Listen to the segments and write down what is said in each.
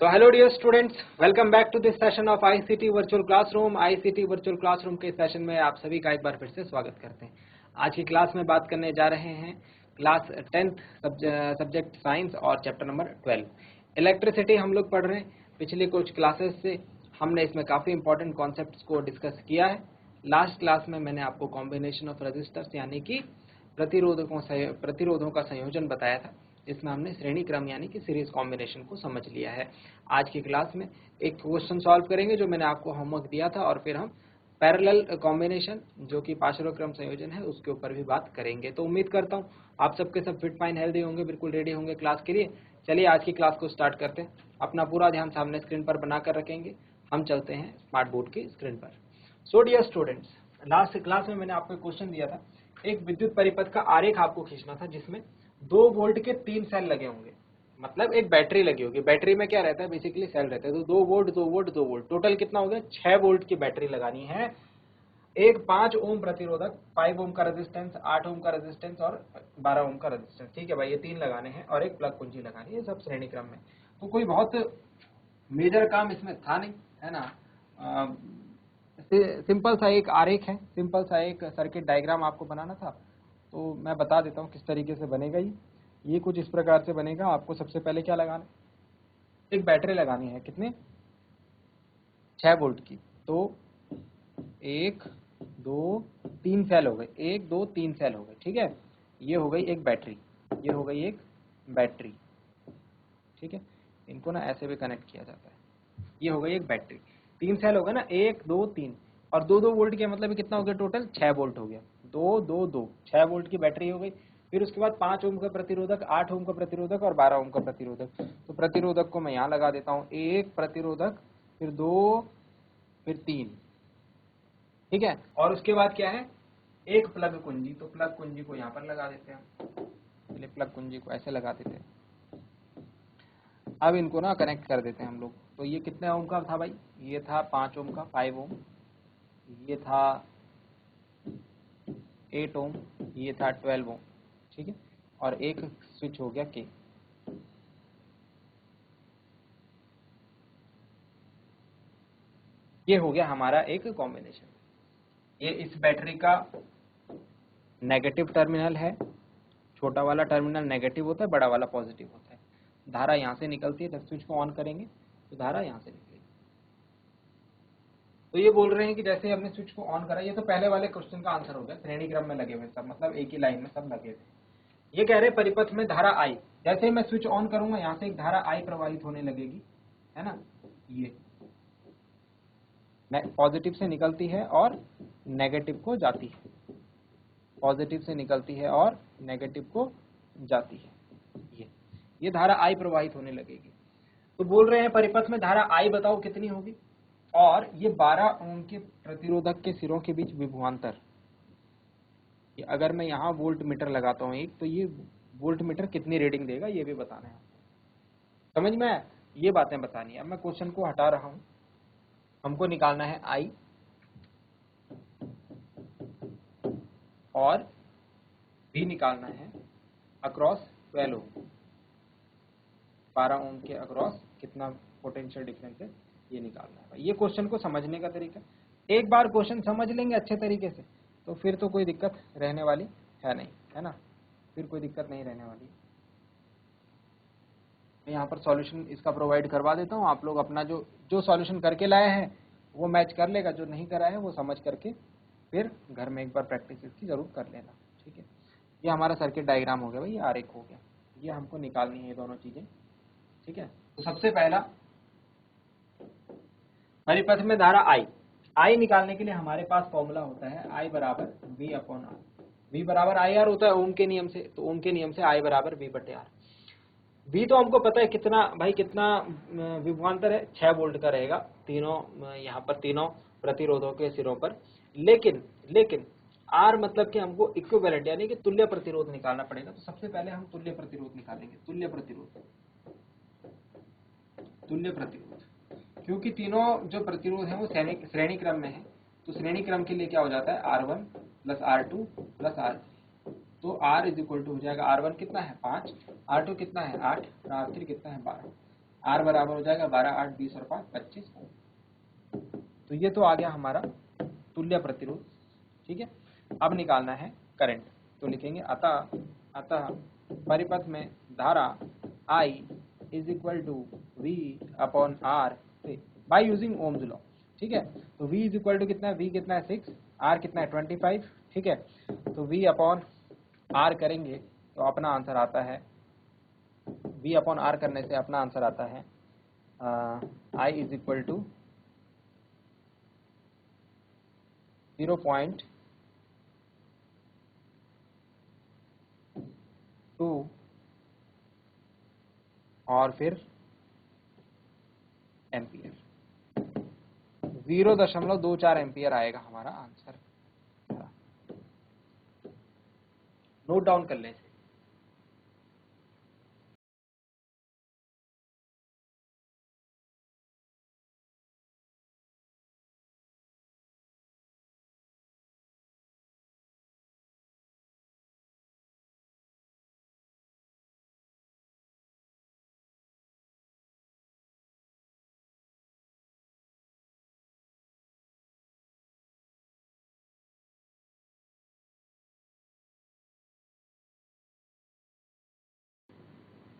So hello dear students, welcome back to this session of ICT Virtual Classroom। ICT Virtual Classroom के session में आप सभी का एक बार फिर से स्वागत करते हैं। आज की क्लास में बात करने जा रहे हैं क्लास 10th सब्जेक्ट साइंस और चैप्टर नंबर 12 इलेक्ट्रिसिटी हम लोग पढ़ रहे हैं। पिछले कुछ क्लासेस से हमने इसमें काफ़ी इंपॉर्टेंट कॉन्सेप्ट्स को डिस्कस किया है। लास्ट क्लास में मैंने आपको कॉम्बिनेशन ऑफ रजिस्टर्स यानी कि प्रतिरोधों का संयोजन बताया था, जिसमें हमने श्रेणी क्रम यानी कि सीरीज कॉम्बिनेशन को समझ लिया है। आज की क्लास में एक क्वेश्चन सॉल्व करेंगे जो मैंने आपको होमवर्क दिया था, और फिर हम पैरेलल कॉम्बिनेशन जो कि पार्श्वक्रम संयोजन है उसके ऊपर भी बात करेंगे। तो उम्मीद करता हूँ आप सबके सब फिट फाइन हेल्दी होंगे, बिल्कुल रेडी होंगे क्लास के लिए। चलिए आज की क्लास को स्टार्ट करते हैं। अपना पूरा ध्यान सामने स्क्रीन पर बनाकर रखेंगे। हम चलते हैं स्मार्ट बोर्ड की स्क्रीन पर। So dear students, last class में मैंने आपको क्वेश्चन दिया था, एक विद्युत परिपथ का आरेख आपको खींचना था जिसमें 2 वोल्ट के 3 सेल लगे होंगे, मतलब एक बैटरी लगी होगी। बैटरी में क्या रहता है, बेसिकली सेल रहता है। तो 2 वोल्ट 2 वोल्ट 2 वोल्ट टोटल कितना हो गया, 6 वोल्ट की बैटरी लगानी है। एक 5 ओम प्रतिरोधक, 5 ओम का रेजिस्टेंस, 8 ओम का रेजिस्टेंस और 12 ओम का रेजिस्टेंस। ठीक है भाई, ये 3 लगाने हैं और एक प्लग कुंजी लगानी है, सब श्रेणी क्रम में। तो कोई बहुत मेजर काम इसमें था नहीं, है ना। सिंपल सा एक आरेख है, सिंपल सा एक सर्किट डायग्राम आपको बनाना था। तो मैं बता देता हूँ किस तरीके से बनेगा। ये कुछ इस प्रकार से बनेगा। आपको सबसे पहले क्या लगाना है, एक बैटरी लगानी है। कितने, 6 वोल्ट की। तो 1 2 3 सेल हो गए, 1 2 3 सेल हो गए। ठीक है, ये हो गई एक बैटरी, ये हो गई एक बैटरी। ठीक है, इनको ना ऐसे भी कनेक्ट किया जाता है। ये हो गई एक बैटरी, 3 सेल हो गए ना, 1 2 3 और 2 2 वोल्ट के, मतलब कितना हो गया टोटल, 6 वोल्ट हो गया। 2 2 2 6 वोल्ट की बैटरी हो गई। फिर उसके बाद 5 ओम का प्रतिरोधक, 8 ओम का प्रतिरोधक और 12 ओम का प्रतिरोधक। तो प्रतिरोधक को मैं यहाँ लगा देता हूँ, एक प्रतिरोधक, फिर 2, फिर 3। ठीक है, और उसके बाद क्या है, एक प्लग कुंजी। तो प्लग कुंजी को यहाँ पर लगा देते हैं। चलिए प्लग कुंजी को ऐसे लगा देते हैं। अब इनको ना कनेक्ट कर देते हैं हम लोग। तो ये कितने ओम का था भाई, ये था 5 ओम का, 5 ओम। ये था 8 ओम, ये था 12 ओम। ठीक है, और एक स्विच हो गया के। ये हो गया हमारा एक कॉम्बिनेशन। ये इस बैटरी का नेगेटिव टर्मिनल है। छोटा वाला टर्मिनल नेगेटिव होता है, बड़ा वाला पॉजिटिव होता है। धारा यहाँ से निकलती है, जब स्विच को ऑन करेंगे तो धारा यहाँ से निकलेगी। तो ये बोल रहे हैं कि जैसे हमने स्विच को ऑन करा, ये तो पहले वाले क्वेश्चन का आंसर हो गया। श्रेणी क्रम में लगे हुए सब, मतलब एक ही लाइन में सब लगे थे। ये कह रहे परिपथ में धारा आई, जैसे ही मैं स्विच ऑन करूंगा यहाँ से एक धारा आई प्रवाहित होने लगेगी, है ना। ये पॉजिटिव से निकलती है और नेगेटिव को जाती है, पॉजिटिव से निकलती है और नेगेटिव को जाती है। ये धारा आई प्रवाहित होने लगेगी। तो बोल रहे हैं परिपथ में धारा आई बताओ कितनी होगी, और ये 12 ओम के प्रतिरोधक के सिरों के बीच विभवांतर। अगर मैं यहाँ वोल्ट मीटर लगाता हूँ एक, तो ये वोल्ट मीटर कितनी रीडिंग देगा ये भी बताना है। समझ में, ये बातें बतानी है। अब मैं क्वेश्चन को हटा रहा हूँ। हमको निकालना है आई और भी निकालना है अक्रॉस 12 ओम। 12 ओम के अक्रॉस कितना पोटेंशियल डिफरेंस है ये निकालना है। ये क्वेश्चन को समझने का तरीका, एक बार क्वेश्चन समझ लेंगे अच्छे तरीके से तो फिर तो कोई दिक्कत रहने वाली है नहीं, है ना। फिर कोई दिक्कत नहीं रहने वाली। मैं यहाँ पर सॉल्यूशन इसका प्रोवाइड करवा देता हूँ। आप लोग अपना जो सॉल्यूशन करके लाए हैं वो मैच कर लेगा, जो नहीं करा है वो समझ करके फिर घर में एक बार प्रैक्टिस इसकी जरूर कर लेना। ठीक है, ये हमारा सर्किट डायग्राम हो गया भाई, ये आरेख हो गया। ये हमको निकालनी है ये दोनों चीजें। ठीक है, तो सबसे पहला परिपथ में धारा आई निकालने के लिए हमारे पास फॉर्मूला होता है आई बराबर वी अपॉन आर। वी बराबर आई आर होता है ओम के नियम से। तो ओम के नियम से आई बराबर वी बटे आर। वी तो हमको पता है कितना भाई, कितना विभवांतर है, 6 वोल्ट का रहेगा तीनों, यहाँ पर तीनों प्रतिरोधों के सिरों पर। लेकिन आर मतलब कि हमको इक्विवेलेंट यानी कि तुल्य प्रतिरोध निकालना पड़ेगा। तो सबसे पहले हम तुल्य प्रतिरोध निकालेंगे। तुल्य प्रतिरोध, क्योंकि तीनों जो प्रतिरोध है वो श्रेणी क्रम में है। तो श्रेणी क्रम के लिए क्या हो जाता है, R1 plus R2 plus R3। तो R इज इक्वल टू हो जाएगा, R1 कितना है 5, R2 कितना है 8 और R3 कितना है 12। R बराबर हो जाएगा 12, 8, 20 और 5, 25 ओम। तो ये तो आ गया हमारा तुल्य प्रतिरोध। ठीक है, अब निकालना है करंट। तो लिखेंगे अतः परिपथ में धारा I is equal to V upon R से बाय यूजिंग ओम्स लॉ। ठीक है, तो V इज इक्वल टू कितना है, V कितना है 6, R कितना है 25। ठीक है, तो V अपॉन R करेंगे तो अपना आंसर आता है, V अपॉन R करने से अपना आंसर आता है I इज इक्वल टू 0.2 और फिर एम्पियर, 0.24 एम्पियर आएगा हमारा आंसर। नोट डाउन कर लें।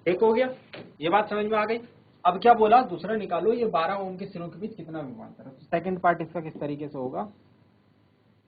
एक हो गया, ये बात समझ में आ गई। अब क्या बोला, दूसरा निकालो, ये 12 ओम के सिरों के बीच कितना विभवांतर है। सेकंड पार्ट इसका किस तरीके से होगा,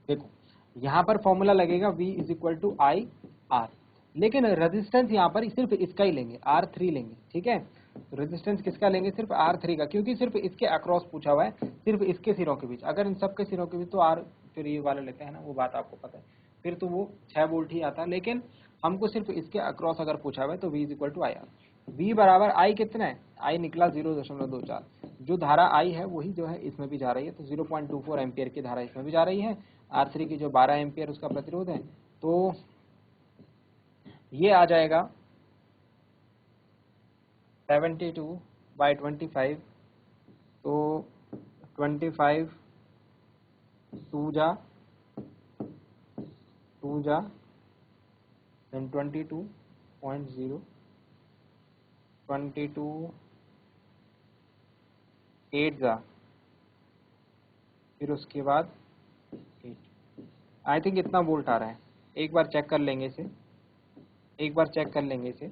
देखो यहाँ पर फॉर्मूला लगेगा V is equal to I R, लेकिन रेजिस्टेंस यहाँ पर सिर्फ इसका ही लेंगे, R3 लेंगे। ठीक है, तो रेजिस्टेंस किसका लेंगे, सिर्फ R3 का, क्योंकि सिर्फ इसके अक्रॉस पूछा हुआ है, सिर्फ इसके सिरों के बीच। अगर इन सब के सिरों के बीच तो R फिर ये वाला लेते हैं ना, वो बात आपको पता है, फिर तो वो 6 वोल्ट ही आता है। लेकिन हमको सिर्फ इसके अक्रॉस अगर पूछा हुआ है तो V is equal to I R. V बराबर I कितना है, I निकला 0.24, जो धारा I है वही जो है इसमें भी जा रही है, तो 0.24 एम्पियर की धारा इसमें भी जा रही है। R3 की जो 12 एम्पियर उसका प्रतिरोध है, तो ये आ जाएगा 72/25, तो 25 2 जा then 22.0, 22 8 जा, फिर उसके बाद 8। आई थिंक इतना वोल्ट आ रहा है, एक बार चेक कर लेंगे इसे, एक बार चेक कर लेंगे इसे।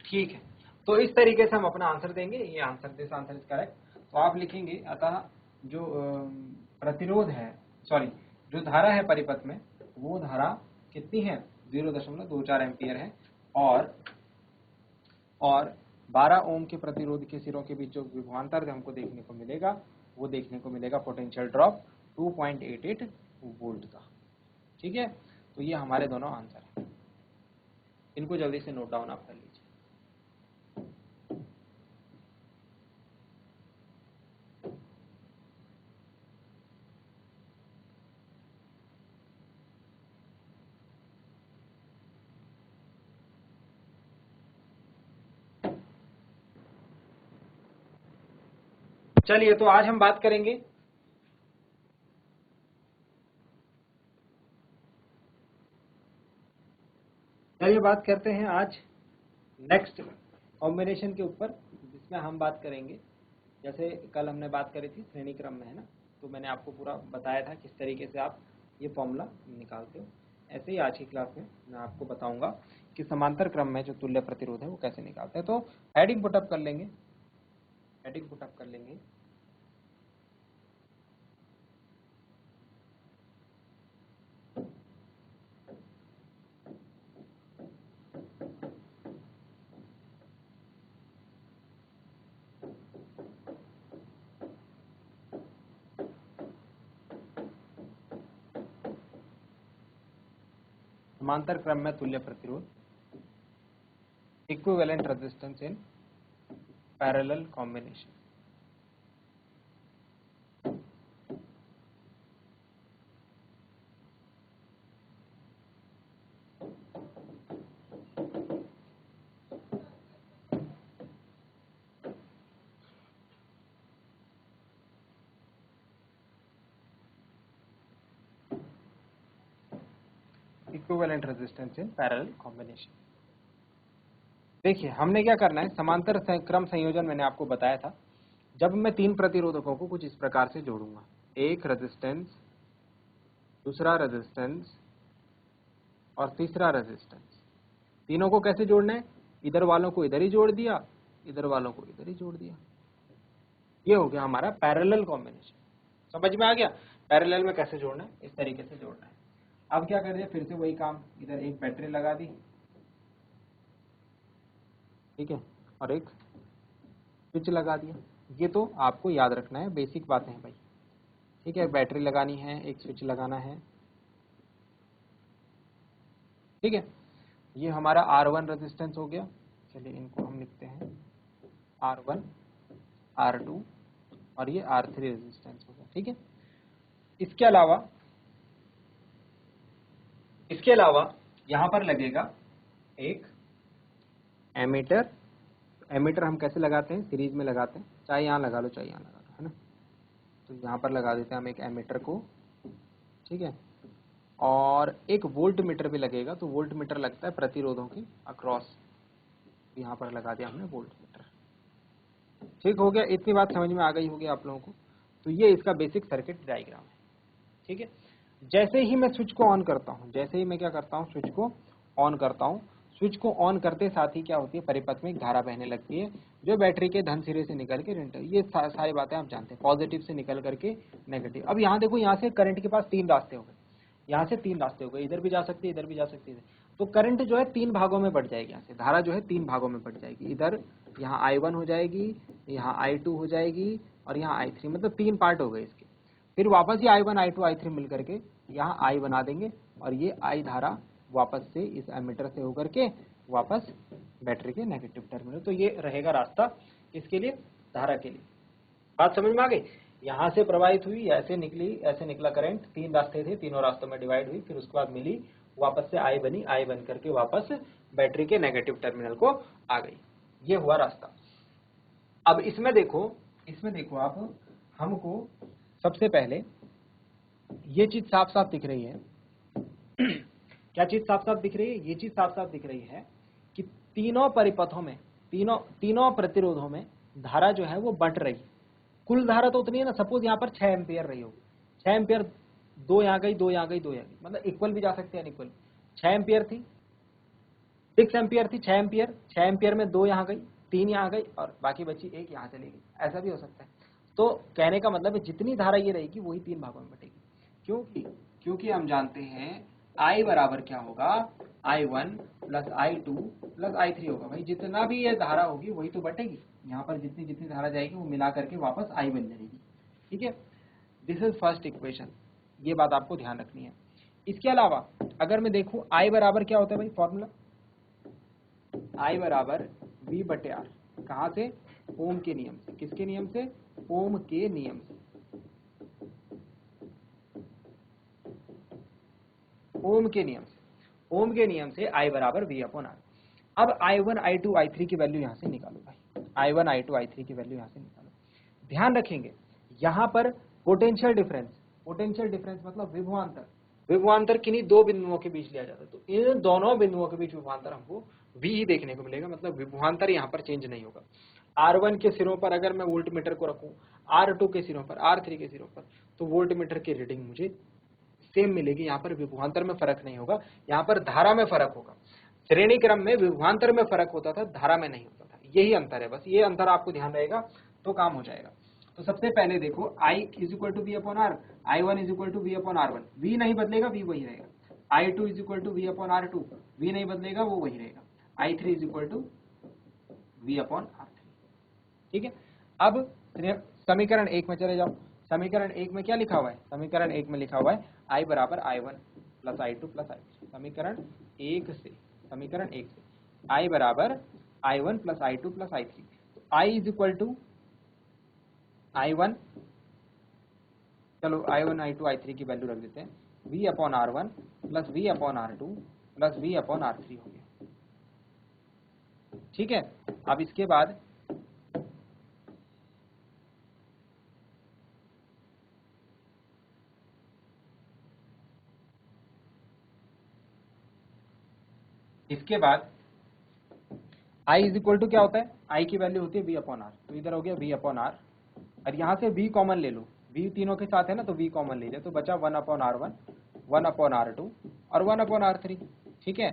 ठीक है, तो इस तरीके से हम अपना आंसर देंगे, ये answer, this answer is correct. तो आप लिखेंगे अतः जो प्रतिरोध है, सॉरी जो धारा है परिपथ में, वो धारा कितनी है, 0.24 एम्पियर है, और 12 ओम के प्रतिरोध के सिरों के बीच जो विभवांतर हमको देखने को मिलेगा, वो देखने को मिलेगा पोटेंशियल ड्रॉप 2.88 वोल्ट का। ठीक है, तो ये हमारे दोनों आंसर हैं, इनको जल्दी से नोट डाउन आप कर लीजिए। चलिए, तो आज हम बात करेंगे बात करते हैं आज नेक्स्ट कॉम्बिनेशन के ऊपर, जिसमें हम बात करेंगे, जैसे कल हमने बात करी थी श्रेणी क्रम में, है ना, तो मैंने आपको पूरा बताया था किस तरीके से आप ये फॉर्मूला निकालते हो। ऐसे ही आज की क्लास में मैं आपको बताऊंगा कि समांतर क्रम में जो तुल्य प्रतिरोध है वो कैसे निकालते हैं। तो हेडिंग पुटअप कर लेंगे, हेडिंग पुटअप कर लेंगे। समांतर क्रम में तुल्य प्रतिरोध, equivalent resistance in parallel combination. Equivalent resistance in parallel combination. देखिए हमने क्या करना है, समांतर क्रम संयोजन मैंने आपको बताया था। जब मैं तीन प्रतिरोधकों को कुछ इस प्रकार से जोड़ूंगा, एक रेजिस्टेंस, दूसरा रेजिस्टेंस और तीसरा रेजिस्टेंस, तीनों को कैसे जोड़ना है, इधर वालों को इधर ही जोड़ दिया, इधर वालों को इधर ही जोड़ दिया, ये हो गया हमारा पैरेलल कॉम्बिनेशन। समझ में आ गया पैरेलल में कैसे जोड़ना है, इस तरीके से जोड़ना है। अब क्या कर दिया, फिर से वही काम, इधर एक बैटरी लगा दी, ठीक है, और एक स्विच लगा दिया। ये तो आपको याद रखना है, बेसिक बातें हैं भाई, ठीक है। बैटरी लगानी है, एक स्विच लगाना है, ठीक है। ये हमारा R1 रेजिस्टेंस हो गया। चलिए इनको हम लिखते हैं R1, R2 और ये R3 रेजिस्टेंस हो गया, ठीक है। इसके अलावा यहां पर लगेगा एक एमीटर। एमीटर हम कैसे लगाते हैं, सीरीज में लगाते हैं, चाहे यहाँ लगा लो चाहे यहाँ लगा लो, है ना। तो यहाँ पर लगा देते हैं हम एक एमीटर को, ठीक है। और एक वोल्ट मीटर भी लगेगा, तो वोल्ट मीटर लगता है प्रतिरोधों की अक्रॉस, यहाँ पर लगा दिया हमने वोल्ट मीटर। ठीक हो गया, इतनी बात समझ में आ गई होगी आप लोगों को। तो ये इसका बेसिक सर्किट डायग्राम है, ठीक है। जैसे ही मैं स्विच को ऑन करता हूँ, जैसे ही मैं क्या करता हूँ, स्विच को ऑन करता हूँ, स्विच को ऑन करते साथ ही क्या होती है, परिपथ में एक धारा बहने लगती है, जो बैटरी के धन सिरे से निकल के ऋण, ये सारी बातें आप जानते हैं, पॉजिटिव से निकल करके नेगेटिव। अब यहाँ देखो, यहाँ से करंट के पास तीन रास्ते हो गए, यहाँ से तीन रास्ते हो गए, इधर भी जा सकती है, इधर भी जा सकती है। तो करंट जो है तीन भागों में बढ़ जाएगी, यहाँ से धारा जो है तीन भागों में बढ़ जाएगी। इधर यहाँ I1 हो जाएगी, यहाँ I2 हो जाएगी और यहाँ I3, मतलब तीन पार्ट हो गए इसके। फिर वापस ये I1, I2, I3 मिल करके यहाँ I बना देंगे और ये I धारा वापस से इस एमीटर से होकर के वापस बैटरी के नेगेटिव टर्मिनल। तो ये रहेगा रास्ता किसके लिए, धारा के लिए। बात समझ में आ गई। यहाँ से प्रवाहित हुई, ऐसे निकली, ऐसे निकला करंट, तीन रास्ते थे, तीनों रास्तों में डिवाइड हुई, फिर उसके बाद मिली, वापस से आई बनी, आई बन करके वापस बैटरी के नेगेटिव टर्मिनल को आ गई। ये हुआ रास्ता। अब इसमें देखो आप, हमको सबसे पहले ये चीज साफ साफ दिख रही है। क्या चीज साफ साफ दिख रही है, ये चीज साफ साफ दिख रही है कि तीनों परिपथों में, तीनों प्रतिरोधों में धारा जो है वो बंट रही है। कुल धारा तो उतनी है ना, सपोज यहाँ पर 6 एम्पियर रही होगी, 6 एम्पियर, दो यहाँ गई, दो यहाँ गई, दो यहाँ गई, मतलब इक्वल भी जा सकते हैं, अनइक्वल। 6 एम्पियर थी, 6 एम्पियर थी, 6 एम्पियर में दो यहाँ गई, तीन यहाँ गई और बाकी बची एक यहाँ चली गई, ऐसा भी हो सकता है। तो कहने का मतलब है जितनी धारा ये रहेगी वही तीन भागों में बटेगी, क्योंकि हम जानते हैं I बराबर क्या होगा, I1 plus I2 plus I3 होगा। भाई जितना भी ये धारा होगी वही तो बटेगी, यहाँ पर जितनी जितनी धारा जाएगी वो मिला करके वापस I बन जाएगी, ठीक है। दिस इज फर्स्ट इक्वेशन, ये बात आपको ध्यान रखनी है। इसके अलावा अगर मैं देखूं I बराबर क्या होता है भाई, फॉर्मूला I बराबर V बटे R, कहाँ से, ओम के नियम से। किसके नियम से, ओम के नियम से, ओम के नियम से। ओम के नियम से I बराबर V अपॉन R। अब I1, I2, I3 की वैल्यू यहाँ से निकालो भाई, I1, I2, I3 की वैल्यू यहाँ से निकालो। ध्यान रखेंगे यहाँ पर पोटेंशियल डिफरेंस मतलब विभवांतर, विभवांतर किन्हीं दो बिंदुओं के बीच लिया जाता है। तो इन दोनों बिंदुओं के बीच विभवांतर हमको V ही देखने को मिलेगा, मतलब विभवांतर यहाँ पर चेंज नहीं होगा। R1 के सिरों पर अगर मैं वोल्ट मीटर को रखूं, R2 के सिरों पर, R3 के सिरों पर, तो वोल्ट मीटर की रीडिंग मुझे सेम मिलेगी। यहाँ पर विभवांतर में फर्क नहीं होगा, यहाँ पर धारा में फर्क होगा। श्रेणी क्रम में विभवांतर में फर्क होता था, धारा में नहीं होता था, यही अंतर है। बस ये अंतर आपको ध्यान रहेगा तो काम हो जाएगा। तो सबसे पहले देखो I is equal to V upon R, I1 is equal to V upon R1, V नहीं बदलेगा, V वही रहेगा। I2 is equal to V upon R2, V नहीं बदलेगा, वो वही रहेगा। I3 is equal to V upon R3, ठीक है। अब समीकरण 1 में चले जाओ। समीकरण 1 में क्या लिखा हुआ है, समीकरण 1 में लिखा हुआ है I बराबर I1 plus I2 plus I3। समीकरण 1 से I बराबर I1 plus I2 plus I3। तो I is equal to I1, चलो I1, I2, I3 की वैल्यू रख देते हैं, V upon R1 plus V upon R2 plus V upon R3 हो गया, ठीक है। अब इसके बाद इसके बाद I इज इक्वल टू क्या होता है, I की वैल्यू होती है V अपॉन आर, तो इधर हो गया V अपॉन आर, और यहाँ से V कॉमन ले लो, V तीनों के साथ है ना, तो V कॉमन ले लिया, तो बचा 1 अपॉन R1, 1 अपॉन R2 और 1 अपॉन R3। ठीक है,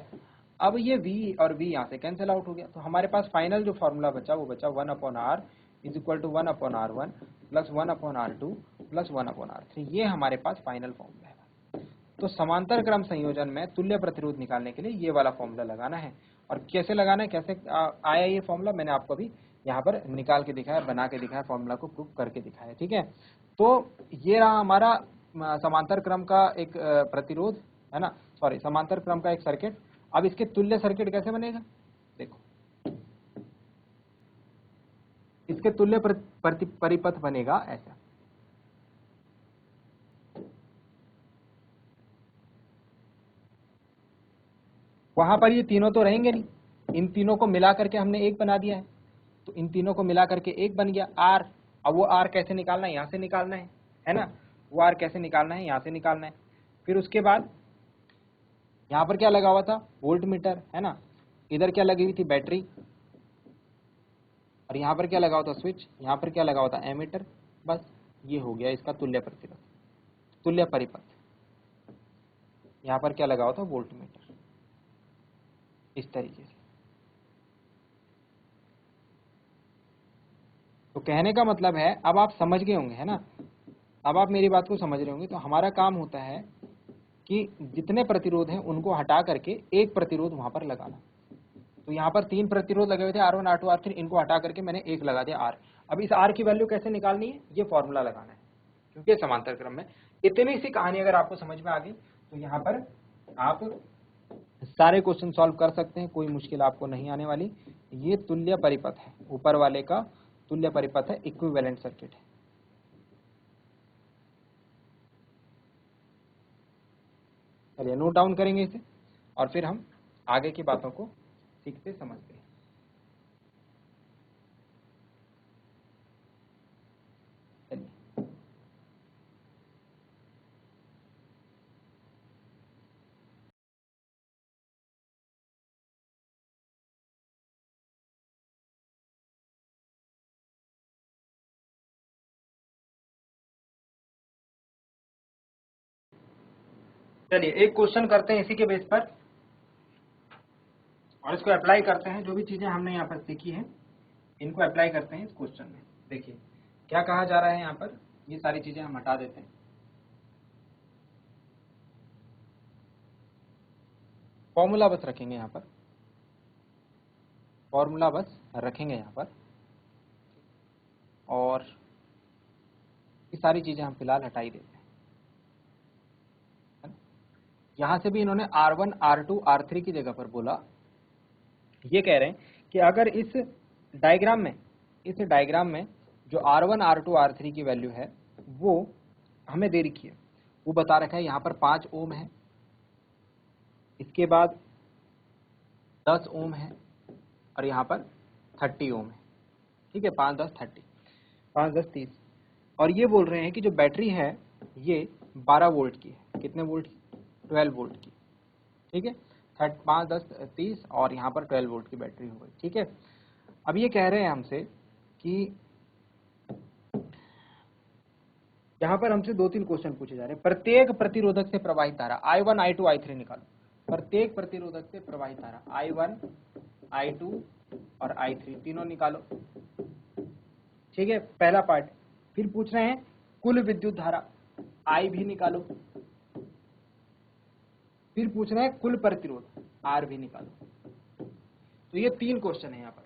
अब ये V और V यहाँ से कैंसिल आउट हो गया, तो हमारे पास फाइनल जो फॉर्मूला बचा वो बचा 1 upon R is equal to 1 upon R1 plus 1 upon R2 plus 1 upon R3। ये हमारे पास फाइनल फॉर्मूला है। तो समांतर क्रम संयोजन में तुल्य प्रतिरोध निकालने के लिए ये वाला फॉर्मूला लगाना है, और कैसे लगाना है, कैसे आया ये फॉर्मूला, मैंने आपको अभी यहाँ पर निकाल के दिखाया, बना के दिखाया, फॉर्मूला को प्रूव करके दिखाया। ठीक है, तो ये रहा हमारा समांतर क्रम का एक प्रतिरोध है ना, सॉरी समांतर क्रम का एक सर्किट। अब इसके तुल्य सर्किट कैसे बनेगा, देखो इसके तुल्य परिपथ बनेगा ऐसा, वहां पर ये तीनों तो रहेंगे नहीं, इन तीनों को मिला करके हमने एक बना दिया है, तो इन तीनों को मिला करके एक बन गया आर। अब वो आर कैसे निकालना है, यहाँ से निकालना है ना, वो आर कैसे निकालना है, यहाँ से निकालना है। फिर उसके बाद यहाँ पर क्या लगा हुआ था, वोल्ट मीटर है ना, इधर क्या लगी हुई थी, बैटरी, और यहाँ पर क्या लगा हुआ था, स्विच, यहाँ पर क्या लगा हुआ था, एमीटर। बस ये हो गया इसका तुल्य प्रतिरोध, तुल्य परिपथ। यहाँ पर क्या लगा हुआ था, वोल्ट मीटर, इस तरीके से। तो कहने का मतलब है, अब आप समझ गए होंगे है ना, अब आप मेरी बात को समझ रहे होंगे। तो हमारा काम होता है कि जितने प्रतिरोध हैं उनको हटा करके एक प्रतिरोध वहां पर लगाना। तो यहाँ पर 3 प्रतिरोध लगे हुए थे, R1 R2 R3, इनको हटा करके मैंने एक लगा दिया R। अब इस R की वैल्यू कैसे निकालनी है, ये फॉर्मूला लगाना है, क्योंकि समांतर क्रम में। इतनी सी कहानी अगर आपको समझ में आ गई तो यहाँ पर आप सारे क्वेश्चन सॉल्व कर सकते हैं, कोई मुश्किल आपको नहीं आने वाली। ये तुल्य परिपथ है, ऊपर वाले का तुल्य परिपथ है, इक्विवेलेंट सर्किट है। चलिए नोट डाउन करेंगे इसे, और फिर हम आगे की बातों को सीखते समझते हैं। चलिए चलिए एक क्वेश्चन करते हैं इसी के बेस पर, और इसको अप्लाई करते हैं। जो भी चीजें हमने यहाँ पर सीखी हैं इनको अप्लाई करते हैं इस क्वेश्चन में। देखिए क्या कहा जा रहा है यहाँ पर, ये सारी चीजें हम हटा देते हैं। फॉर्मूला बस रखेंगे यहाँ पर, फॉर्मूला बस रखेंगे यहाँ पर, और ये सारी चीजें हम फिलहाल हटा ही देते हैं। यहाँ से भी इन्होंने R1 R2 R3 की जगह पर बोला, ये कह रहे हैं कि अगर इस डायग्राम में जो R1 R2 R3 की वैल्यू है वो हमें दे रखी है, वो बता रखा है यहाँ पर 5 ओम है, इसके बाद 10 ओम है, और यहाँ पर 30 ओम है। ठीक है, 5 10 30, 5 10 30, और ये बोल रहे हैं कि जो बैटरी है ये 12 वोल्ट की है। कितने वोल्ट की, 12 वोल्ट की। ठीक है, 5 10 30, और यहाँ पर 12 वोल्ट की बैटरी हो गई। ठीक है, अब ये कह रहे हैं हमसे कि यहाँ पर हमसे 2-3 क्वेश्चन पूछे जा रहे हैं। प्रत्येक प्रतिरोधक से प्रवाहित धारा I1 I2 I3 निकालो। प्रत्येक प्रतिरोधक से प्रवाहित धारा I1 I2 और I3 तीनों निकालो। ठीक है, पहला पार्ट। फिर पूछ रहे हैं कुल विद्युत धारा I भी निकालो। फिर पूछ रहे हैं कुल प्रतिरोध R भी निकालो। तो ये 3 क्वेश्चन है यहाँ पर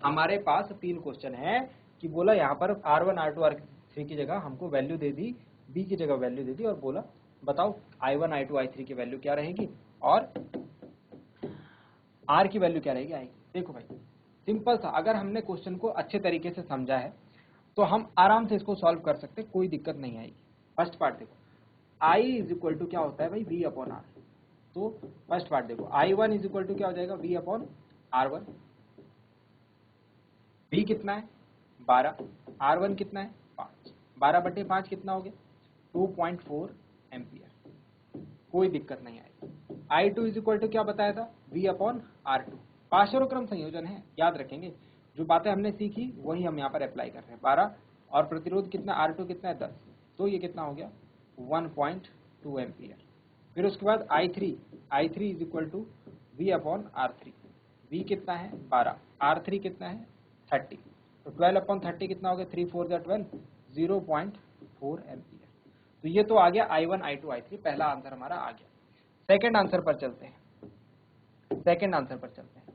हमारे पास, 3 क्वेश्चन है कि बोला यहाँ पर R1 R2 R3 की जगह हमको वैल्यू दे दी, B की जगह वैल्यू दे दी, और बोला बताओ I1 I2 I3 की वैल्यू क्या रहेगी और R की वैल्यू क्या रहेगी I की। देखो भाई सिंपल सा, अगर हमने क्वेश्चन को अच्छे तरीके से समझा है तो हम आराम से इसको सॉल्व कर सकते, कोई दिक्कत नहीं आएगी। फर्स्ट पार्ट देखो, I इज इक्वल टू क्या होता है भाई, V अपॉन R। तो फर्स्ट पार्ट देखो, I1 इज इक्वल टू क्या हो जाएगा, V अपॉन R1। V कितना है 12, R1 कितना है 5, 12/5 कितना हो गया 2.4 एम्पियर। कोई दिक्कत नहीं आएगी। I2 इज इक्वल टू क्या बताया था, V अपॉन R2। पाशर क्रम संयोजन है, याद रखेंगे जो बातें हमने सीखी वही हम यहाँ पर अप्लाई कर रहे हैं। 12 और प्रतिरोध कितना R2 कितना है 10, तो ये कितना हो गया 1.2 एम्पियर। फिर उसके बाद I3 is equal to V upon R3। V कितना है 12, R3 कितना है 30, तो 12 अपॉन 30 कितना हो गया 3 4 12, 0.4 एम्पियर। तो ये तो आ गया I1 I2 I3, पहला आंसर हमारा आ गया। सेकंड आंसर पर चलते हैं। सेकंड आंसर पर चलते हैं।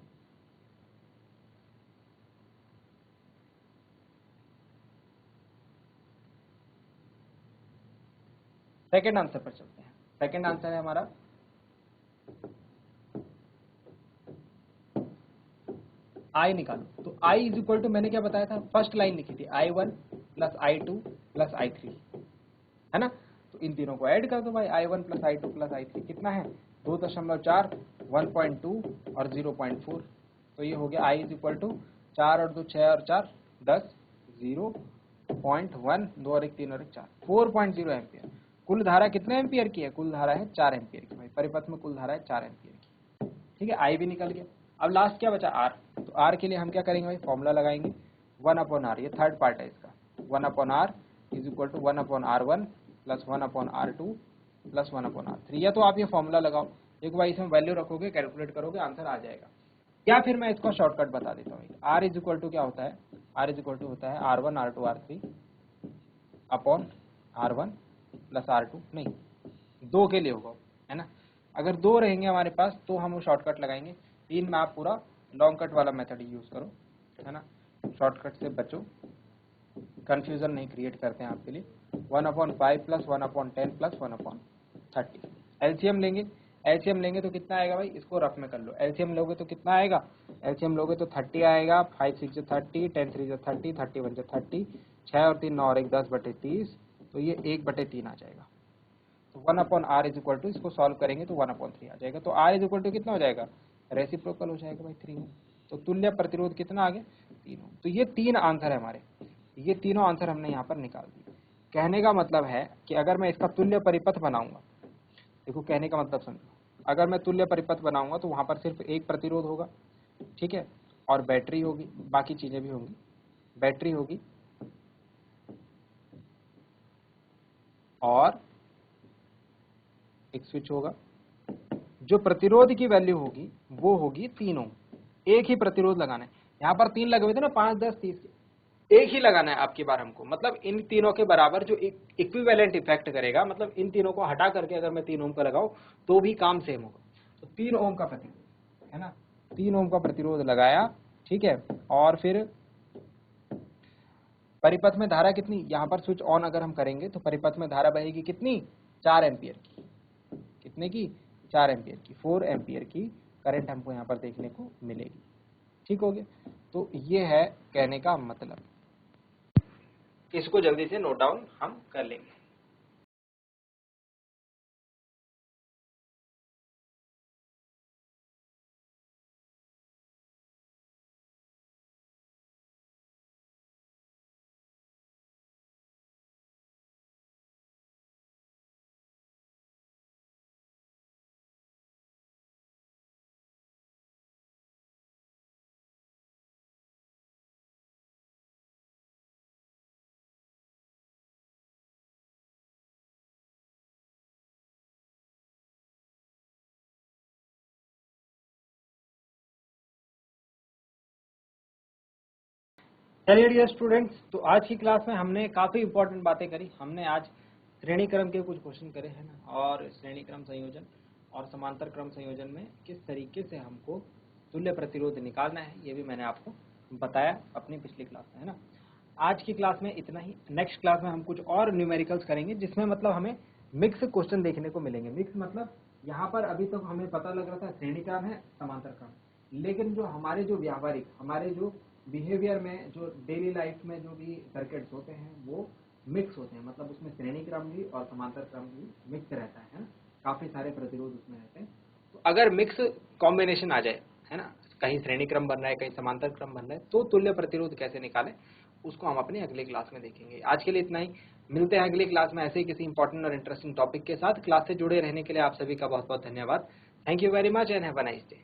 सेकंड आंसर पर चलते हैं। सेकंड आंसर है हमारा I निकालो। तो I इज इक्वल टू मैंने क्या बताया था, फर्स्ट लाइन लिखी थी I1 plus I2 plus I3, है ना। तो इन तीनों को ऐड कर दो भाई, I1 plus I2 plus I3 कितना है 2.4, 1.2 और 0.4। तो ये हो गया I इज इक्वल टू 4 और 2 6 और 4 10, 0.1, 2 और 1 3 और 1 4, 4.0 एम्पियर। कुल धारा कितने एम्पियर की है, कुल धारा है 4 एम्पियर की भाई, परिपथ में कुल धारा है 4 एम्पियर की। ठीक है, I भी निकल गया। अब लास्ट क्या बचा R, तो R के लिए हम क्या करेंगे भाई, फॉर्मूला लगाएंगे 1 अपॉन R, ये थर्ड पार्ट है इसका। 1 upon R is equal to 1 upon R1 plus 1 upon R2 plus 1 upon R3। या तो आप ये फॉर्मूला लगाओ, एक बार इसमें वैल्यू रखोगे, कैलकुलेट करोगे, आंसर आ जाएगा। या फिर मैं इसका शॉर्टकट बता देता हूँ। R इज इक्वल टू क्या होता है, R इज इक्वल टू होता है R1 R2 R3 upon R1 plus R2, नहीं 2 के लिए होगा, है ना। अगर 2 रहेंगे हमारे पास तो हम वो शॉर्टकट लगाएंगे। 3 में आप पूरा लॉन्ग कट वाला मेथड यूज करो, है ना, शॉर्टकट से बचो, कंफ्यूजन नहीं क्रिएट करते हैं आपके लिए। 1/5 प्लस 1/10 प्लस 1/30। एलसीएम लेंगे, एलसीएम लेंगे तो कितना आएगा भाई, इसको रफ में कर लो। एलसीएम लोगे तो कितना आएगा, एलसीएम लोगे तो 30 आएगा, 5 6 30, 10 3 30, 30 1 30, 6 और 3 9 और 1 10/30, तो ये 1/3 आ जाएगा। तो 1 upon R is equal to, इसको सॉल्व करेंगे तो 1/3 आ जाएगा। तो R इज इक्वल टू कितना हो जाएगा, रेसिप्रोकल हो जाएगा भाई 3 ओम। तो तुल्य प्रतिरोध कितना आ गया 3 ओम। तो ये 3 आंसर है हमारे, ये तीनों आंसर हमने यहाँ पर निकाल दिए। कहने का मतलब है कि अगर मैं इसका तुल्य परिपथ बनाऊंगा, देखो कहने का मतलब समझो, अगर मैं तुल्य परिपथ बनाऊंगा तो वहां पर सिर्फ एक प्रतिरोध होगा, ठीक है, और बैटरी होगी, बाकी चीजें भी होंगी। बैटरी होगी और एक स्विच होगा। जो प्रतिरोध की वैल्यू होगी वो होगी 3 ओम। एक ही प्रतिरोध लगाना है, यहाँ पर 3 लगे हुए थे ना, 5 10 30, एक ही लगाना है आपकी बार हमको। मतलब इन तीनों के बराबर जो इक्विवेलेंट इफेक्ट करेगा, मतलब इन तीनों को हटा करके अगर मैं 3 ओम का लगाऊं तो भी काम सेम होगा। तो 3 ओम का प्रतिरोध है ना, 3 ओम का प्रतिरोध लगाया, ठीक है। और फिर परिपथ में धारा कितनी, यहाँ पर स्विच ऑन अगर हम करेंगे तो परिपथ में धारा बहेगी कितनी, 4 एम्पियर की। कितने की, 4 एम्पियर की, 4 एम्पियर की करंट हमको यहाँ पर देखने को मिलेगी। ठीक हो गया। तो ये है कहने का मतलब, इसको जल्दी से नोट डाउन हम कर लेंगे। चलिए डियर स्टूडेंट्स, तो आज की क्लास में हमने काफ़ी इंपॉर्टेंट बातें करी। हमने आज श्रेणी क्रम के कुछ क्वेश्चन करे हैं ना, और श्रेणी क्रम संयोजन और समांतर क्रम संयोजन में किस तरीके से हमको तुल्य प्रतिरोध निकालना है, ये भी मैंने आपको बताया अपनी पिछली क्लास में, है ना। आज की क्लास में इतना ही। नेक्स्ट क्लास में हम कुछ और न्यूमेरिकल्स करेंगे, जिसमें मतलब हमें मिक्स क्वेश्चन देखने को मिलेंगे। मिक्स मतलब यहाँ पर अभी तक हमें पता लग रहा था श्रेणी क्रम है, समांतर क्रम, लेकिन जो हमारे जो व्यावहारिक, हमारे जो बिहेवियर में, जो डेली लाइफ में जो भी सर्किट्स होते हैं वो मिक्स होते हैं। मतलब उसमें श्रेणी क्रम भी और समांतर क्रम भी मिक्स रहता है ना, काफी सारे प्रतिरोध उसमें रहते हैं। तो अगर मिक्स कॉम्बिनेशन आ जाए, है ना, कहीं श्रेणी क्रम बन रहा है, कहीं समांतर क्रम बन रहा है, तो तुल्य प्रतिरोध कैसे निकालें, उसको हम अपने अगले क्लास में देखेंगे। आज के लिए इतना ही। मिलते हैं अगली क्लास में ऐसे ही किसी इंपॉर्टेंट और इंटरेस्टिंग टॉपिक के साथ। क्लास से जुड़े रहने के लिए आप सभी का बहुत बहुत धन्यवाद। Thank you very much and have a nice day.